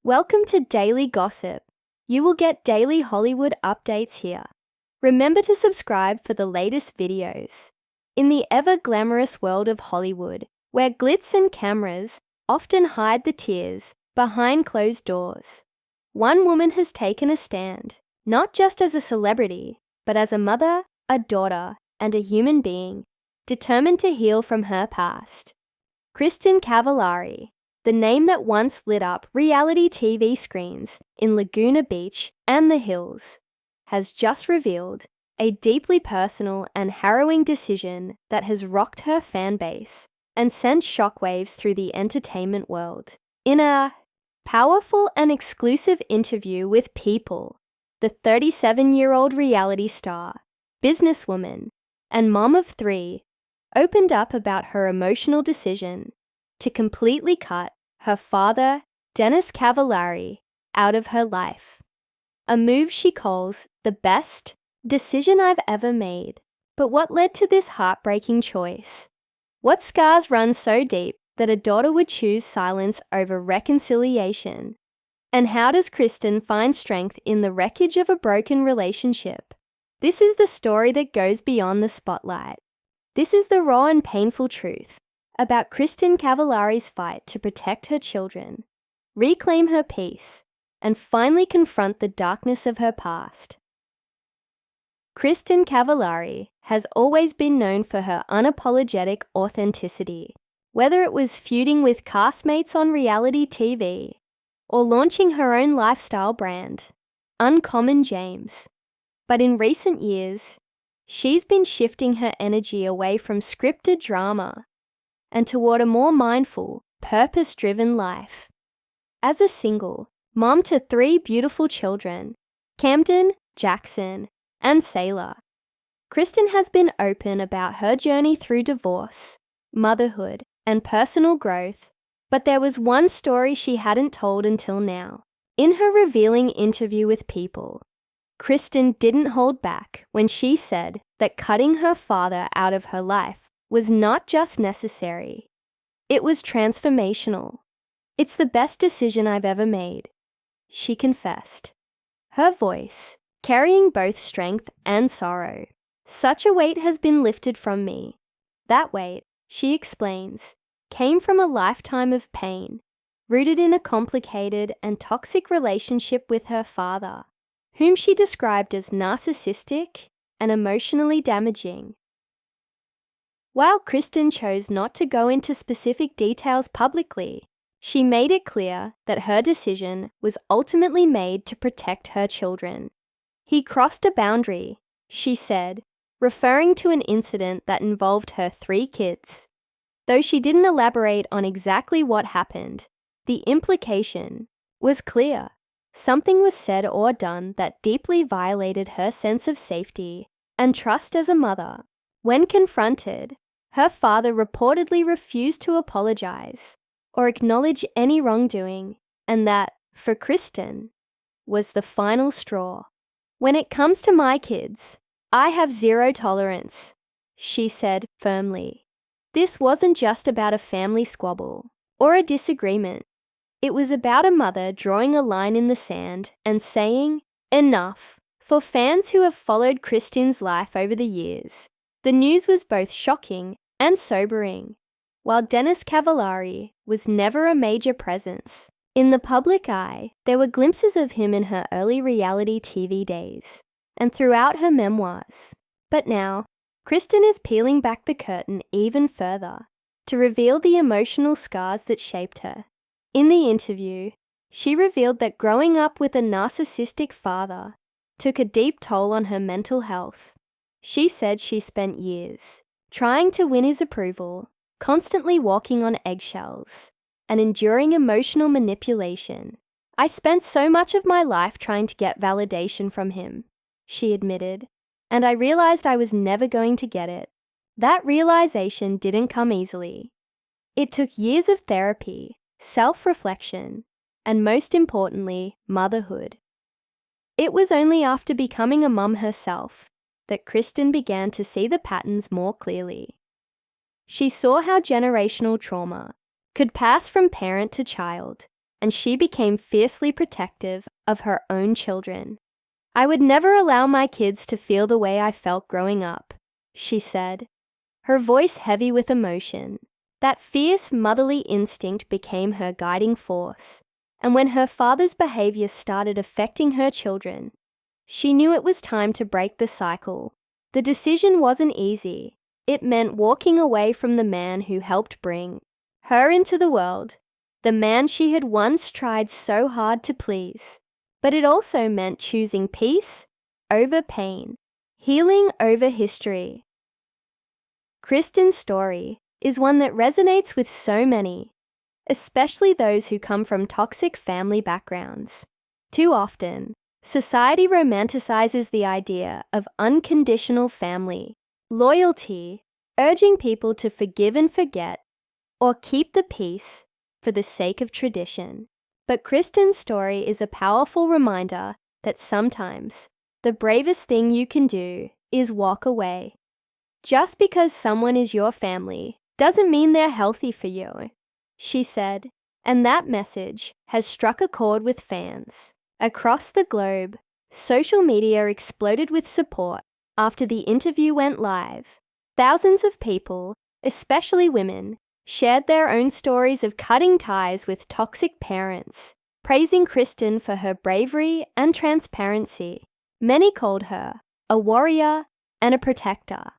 Welcome to Daily Gossip. You will get daily Hollywood updates here. Remember to subscribe for the latest videos. In the ever-glamorous world of Hollywood, where glitz and cameras often hide the tears behind closed doors, one woman has taken a stand, not just as a celebrity, but as a mother, a daughter, and a human being, determined to heal from her past. Kristin Cavallari, the name that once lit up reality TV screens in Laguna Beach and the hills, has just revealed a deeply personal and harrowing decision that has rocked her fan base and sent shockwaves through the entertainment world. In a powerful and exclusive interview with People, the 37-year-old reality star, businesswoman, and mom of three opened up about her emotional decision to completely cut her father, Dennis Cavallari, out of her life. A move she calls the best decision I've ever made. But what led to this heartbreaking choice? What scars run so deep that a daughter would choose silence over reconciliation? And how does Kristin find strength in the wreckage of a broken relationship? This is the story that goes beyond the spotlight. This is the raw and painful truth about Kristin Cavallari's fight to protect her children, reclaim her peace, and finally confront the darkness of her past. Kristin Cavallari has always been known for her unapologetic authenticity, whether it was feuding with castmates on reality TV or launching her own lifestyle brand, Uncommon James. But in recent years, she's been shifting her energy away from scripted drama and toward a more mindful, purpose-driven life. As a single, mom to three beautiful children, Camden, Jackson, and Sailor, Kristin has been open about her journey through divorce, motherhood, and personal growth, but there was one story she hadn't told until now. In her revealing interview with People, Kristin didn't hold back when she said that cutting her father out of her life was not just necessary, it was transformational. It's the best decision I've ever made, she confessed, her voice carrying both strength and sorrow. Such a weight has been lifted from me. That weight, she explains, came from a lifetime of pain, rooted in a complicated and toxic relationship with her father, whom she described as narcissistic and emotionally damaging. While Kristin chose not to go into specific details publicly, she made it clear that her decision was ultimately made to protect her children. He crossed a boundary, she said, referring to an incident that involved her three kids. Though she didn't elaborate on exactly what happened, the implication was clear. Something was said or done that deeply violated her sense of safety and trust as a mother. When confronted, her father reportedly refused to apologize or acknowledge any wrongdoing, and that, for Kristin, was the final straw. When it comes to my kids, I have zero tolerance, she said firmly. This wasn't just about a family squabble or a disagreement. It was about a mother drawing a line in the sand and saying, enough. For fans who have followed Kristin's life over the years, the news was both shocking and sobering. While Dennis Cavallari was never a major presence in the public eye, there were glimpses of him in her early reality TV days and throughout her memoirs. But now, Kristin is peeling back the curtain even further to reveal the emotional scars that shaped her. In the interview, she revealed that growing up with a narcissistic father took a deep toll on her mental health. She said she spent years trying to win his approval, constantly walking on eggshells, and enduring emotional manipulation. I spent so much of my life trying to get validation from him, she admitted, and I realized I was never going to get it. That realization didn't come easily. It took years of therapy, self-reflection, and most importantly, motherhood. It was only after becoming a mum herself that Kristin began to see the patterns more clearly. She saw how generational trauma could pass from parent to child and she became fiercely protective of her own children. "I would never allow my kids to feel the way I felt growing up," she said, her voice heavy with emotion. That fierce motherly instinct became her guiding force, and when her father's behavior started affecting her children, she knew it was time to break the cycle. The decision wasn't easy. It meant walking away from the man who helped bring her into the world, the man she had once tried so hard to please. But it also meant choosing peace over pain, healing over history. Kristin's story is one that resonates with so many, especially those who come from toxic family backgrounds. Too often, society romanticizes the idea of unconditional family, loyalty, urging people to forgive and forget, or keep the peace for the sake of tradition. But Kristin's story is a powerful reminder that sometimes the bravest thing you can do is walk away. Just because someone is your family doesn't mean they're healthy for you, she said, and that message has struck a chord with fans. Across the globe, social media exploded with support after the interview went live. Thousands of people, especially women, shared their own stories of cutting ties with toxic parents, praising Kristin for her bravery and transparency. Many called her a warrior and a protector,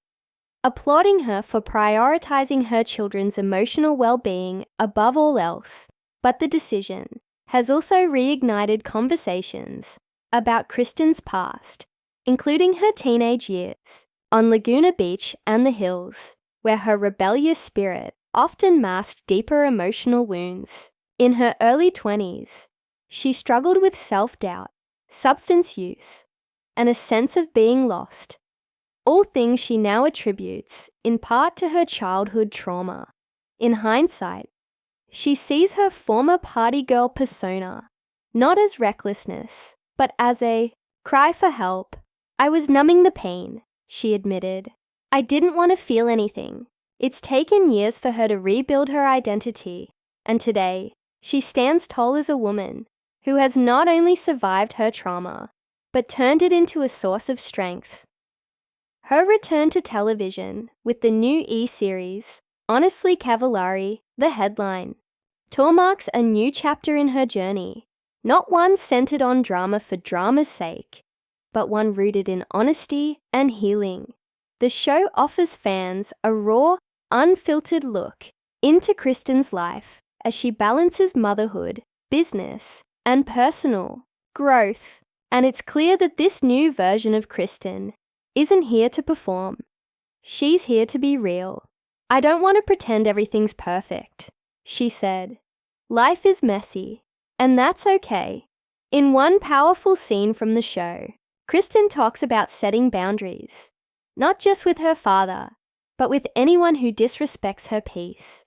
applauding her for prioritizing her children's emotional well-being above all else. But the decision has also reignited conversations about Kristin's past, including her teenage years on Laguna Beach and the hills, where her rebellious spirit often masked deeper emotional wounds. In her early 20s, she struggled with self-doubt, substance use, and a sense of being lost, all things she now attributes in part to her childhood trauma. In hindsight, she sees her former party girl persona not as recklessness, but as a cry for help. "I was numbing the pain," she admitted. "I didn't want to feel anything." It's taken years for her to rebuild her identity, and today, she stands tall as a woman who has not only survived her trauma, but turned it into a source of strength. Her return to television with the new E-series, Honestly Cavallari, the headline, marks a new chapter in her journey, not one centered on drama for drama's sake, but one rooted in honesty and healing. The show offers fans a raw, unfiltered look into Kristin's life as she balances motherhood, business, and personal growth. And it's clear that this new version of Kristin isn't here to perform. She's here to be real. "I don't want to pretend everything's perfect," she said. "Life is messy, and that's okay." In one powerful scene from the show, Kristin talks about setting boundaries, not just with her father, but with anyone who disrespects her peace.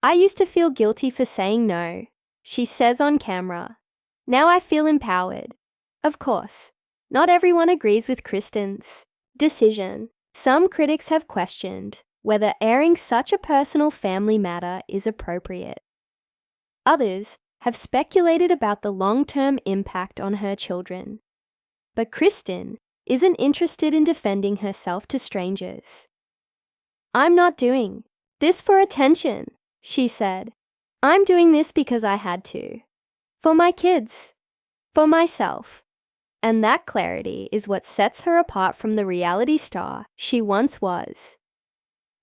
"I used to feel guilty for saying no," she says on camera. "Now I feel empowered." Of course, not everyone agrees with Kristin's decision. Some critics have questioned whether airing such a personal family matter is appropriate. Others have speculated about the long-term impact on her children. But Kristin isn't interested in defending herself to strangers. "I'm not doing this for attention," she said. "I'm doing this because I had to. For my kids. For myself." And that clarity is what sets her apart from the reality star she once was.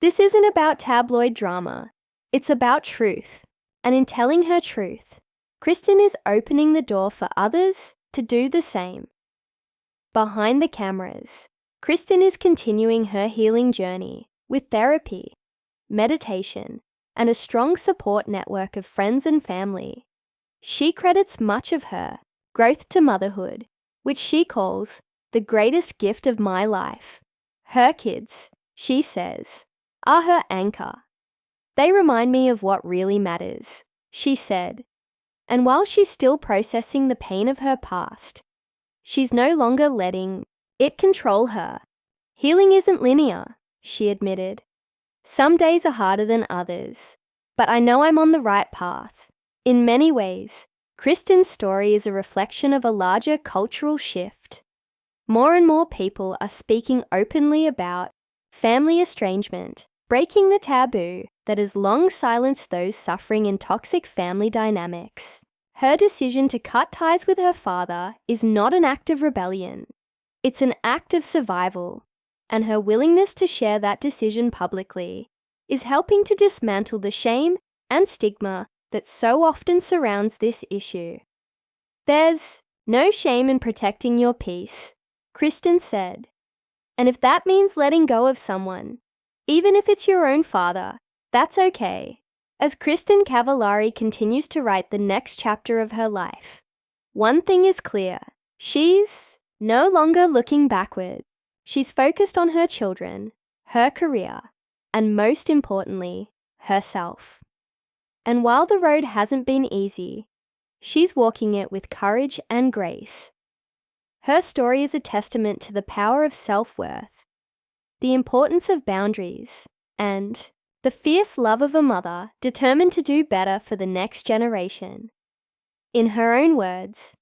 This isn't about tabloid drama. It's about truth. And in telling her truth, Kristin is opening the door for others to do the same. Behind the cameras, Kristin is continuing her healing journey with therapy, meditation, and a strong support network of friends and family. She credits much of her growth to motherhood, which she calls the greatest gift of my life. Her kids, she says, are her anchor. "They remind me of what really matters," she said. And while she's still processing the pain of her past, she's no longer letting it control her. "Healing isn't linear," she admitted. "Some days are harder than others, but I know I'm on the right path. In many ways, Kristin's story is a reflection of a larger cultural shift. More and more people are speaking openly about family estrangement, breaking the taboo that has long silenced those suffering in toxic family dynamics. Her decision to cut ties with her father is not an act of rebellion. It's an act of survival, and her willingness to share that decision publicly is helping to dismantle the shame and stigma that so often surrounds this issue. There's no shame in protecting your peace, Kristin said. And if that means letting go of someone, even if it's your own father, that's okay. As Kristin Cavallari continues to write the next chapter of her life, one thing is clear: she's no longer looking backward. She's focused on her children, her career, and most importantly, herself. And while the road hasn't been easy, she's walking it with courage and grace. Her story is a testament to the power of self-worth, the importance of boundaries, and the fierce love of a mother determined to do better for the next generation. In her own words,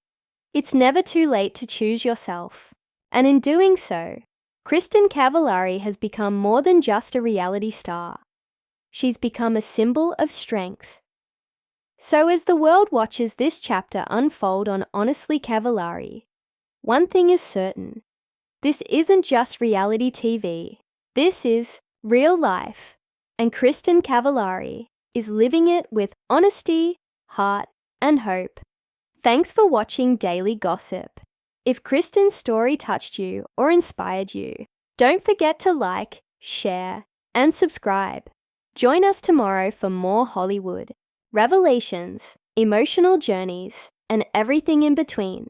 it's never too late to choose yourself, and in doing so, Kristin Cavallari has become more than just a reality star. She's become a symbol of strength. So as the world watches this chapter unfold on Honestly Cavallari, one thing is certain: this isn't just reality TV. This is real life, and Kristin Cavallari is living it with honesty, heart, and hope. Thanks for watching Daily Gossip. If Kristin's story touched you or inspired you, don't forget to like, share, and subscribe. Join us tomorrow for more Hollywood, revelations, emotional journeys, and everything in between.